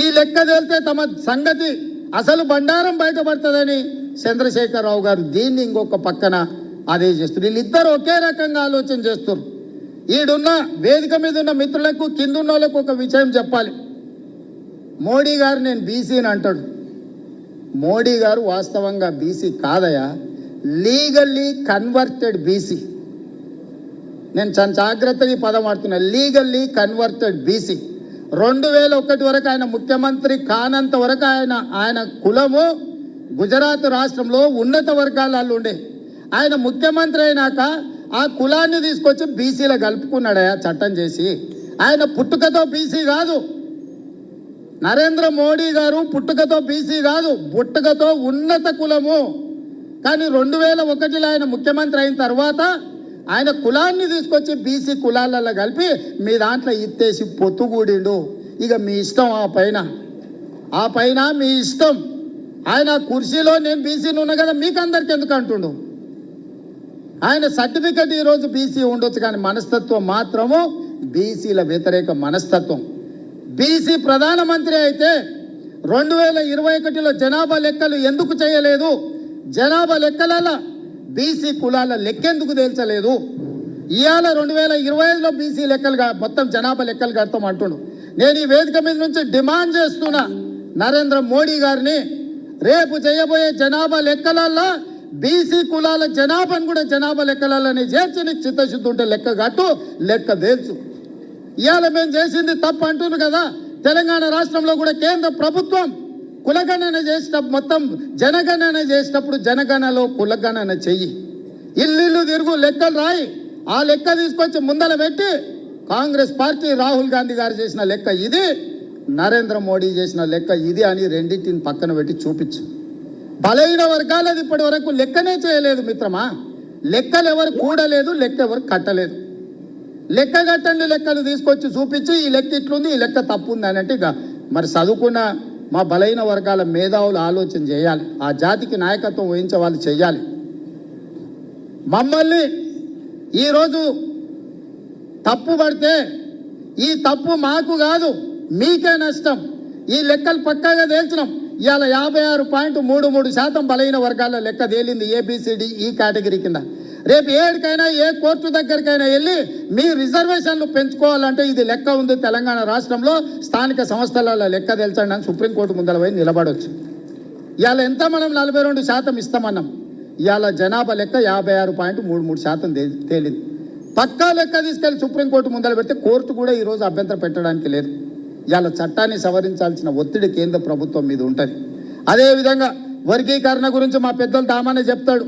ఈ లెక్క తేలితే తమ సంగతి అసలు బండారం బయటపడుతుందని చంద్రశేఖరరావు గారు దీన్ని ఇంకొక పక్కన అదే చేస్తారు. వీళ్ళిద్దరు ఒకే రకంగా ఆలోచన చేస్తారు. ఈడున్న వేదిక మీద ఉన్న మిత్రులకు కింద ఉన్న వాళ్ళకు ఒక విషయం చెప్పాలి. మోడీ గారు నేను బీసీని అంటాడు. మోడీ గారు వాస్తవంగా బీసీ కాదయా, లీగల్లీ కన్వర్టెడ్ బీసీ. నేను చాలా జాగ్రత్తగా పదం వాడుతున్నా, లీగల్లీ కన్వర్టెడ్ బీసీ. 2001 వరకు ఆయన ముఖ్యమంత్రి కానంత వరకు ఆయన కులము గుజరాత్ రాష్ట్రంలో ఉన్నత వర్గాలలో ఉండే. ఆయన ముఖ్యమంత్రి అయినాక ఆ కులాన్ని తీసుకొచ్చి బీసీలో కలుపుకున్నాడయా చట్టం చేసి. ఆయన పుట్టుకతో బీసీ కాదు, నరేంద్ర మోడీ గారు పుట్టుకతో బీసీ కాదు, పుట్టుకతో ఉన్నత కులము. కానీ 2001లో ఆయన ముఖ్యమంత్రి అయిన తర్వాత ఆయన కులాన్ని తీసుకొచ్చి బీసీ కులాలలో కలిపి మీ దాంట్లో ఇత్తేసి పొత్తుగూడిండు. ఇక మీ ఇష్టం, ఆ పైన మీ ఇష్టం. ఆయన కుర్చీలో నేను బీసీని ఉన్నా కదా మీకు అందరికి ఎందుకు అంటుండు. ఆయన సర్టిఫికెట్ ఈరోజు బీసీ ఉండొచ్చు, కానీ మనస్తత్వం మాత్రము బీసీల వ్యతిరేక మనస్తత్వం. బీసీ ప్రధానమంత్రి అయితే 2021లో జనాభా లెక్కలు ఎందుకు చేయలేదు, జనాభా లెక్కలలో బీసీ కులాల లెక్కెందుకు తేల్చలేదు. ఇవాళ 2025లో బీసీ లెక్కలు మొత్తం జనాభా లెక్కలు కడతాం అంటుండు. నేను ఈ వేదిక మీద నుంచి డిమాండ్ చేస్తున్నా నరేంద్ర మోడీ గారిని, రేపు చేయబోయే జనాభా లెక్కలల్లో బీసీ కులాల జనాభాను కూడా జనాభా లెక్కలలోనే చేర్చి నీకు చిత్తశుద్ధి ఉంటే లెక్క కట్టు, లెక్క తేల్చు. ఇవాళ మేము చేసింది తప్పు అంటున్నారు కదా. తెలంగాణ రాష్ట్రంలో కూడా కేంద్ర ప్రభుత్వం కులగణన చేసేటప్పుడు, మొత్తం జనగణన చేసేటప్పుడు జనగణనలో కులగణన చెయ్యి, ఇల్లు తిరుగు లెక్కలు రాయి. ఆ లెక్క తీసుకొచ్చి ముందల పెట్టి కాంగ్రెస్ పార్టీ రాహుల్ గాంధీ గారు చేసిన లెక్క ఇది, నరేంద్ర మోడీ చేసిన లెక్క ఇది అని రెండింటిని పక్కన పెట్టి చూపించు. బలహీన వర్గాలది ఇప్పటి వరకు లెక్కనే చేయలేదు మిత్రమా. లెక్కలు ఎవరు కూడలేదు, లెక్క ఎవరు కట్టలేదు. లెక్క కట్టండి లెక్కలు తీసుకొచ్చి చూపించి ఈ లెక్క ఇట్లుంది, ఈ లెక్క తప్పు ఉంది అని అంటే ఇక మరి చదువుకున్న మా బలహీన వర్గాల మేధావులు ఆలోచన చేయాలి, ఆ జాతికి నాయకత్వం వహించే వాళ్ళు చేయాలి. మమ్మల్ని ఈరోజు తప్పు పడితే ఈ తప్పు మాకు కాదు మీకే నష్టం. ఈ లెక్కలు పక్కాగా తేల్చినాం. ఇవాళ 56.33% బలహీన వర్గాల లెక్క తేలింది ఏబిసిడి ఈ కేటగిరీ కింద. రేపు ఏడికైనా ఏ కోర్టు దగ్గరికైనా వెళ్ళి మీ రిజర్వేషన్లు పెంచుకోవాలంటే ఇది లెక్క ఉంది తెలంగాణ రాష్ట్రంలో, స్థానిక సంస్థలలో లెక్క తెల్చండి అని సుప్రీంకోర్టు ముందర పోయి నిలబడవచ్చు. ఇవాళ ఎంత మనం 42% ఇస్తామన్నాం, ఇవాళ జనాభా లెక్క 56.33% తేలింది. పక్కా లెక్క తీసుకెళ్లి సుప్రీంకోర్టు ముందర పెడితే కోర్టు కూడా ఈరోజు అభ్యంతరం పెట్టడానికి లేదు. ఇవాళ చట్టాన్ని సవరించాల్సిన ఒత్తిడి కేంద్ర ప్రభుత్వం మీద ఉంటుంది. అదేవిధంగా వర్గీకరణ గురించి మా పెద్దలు దామానే చెప్తాడు.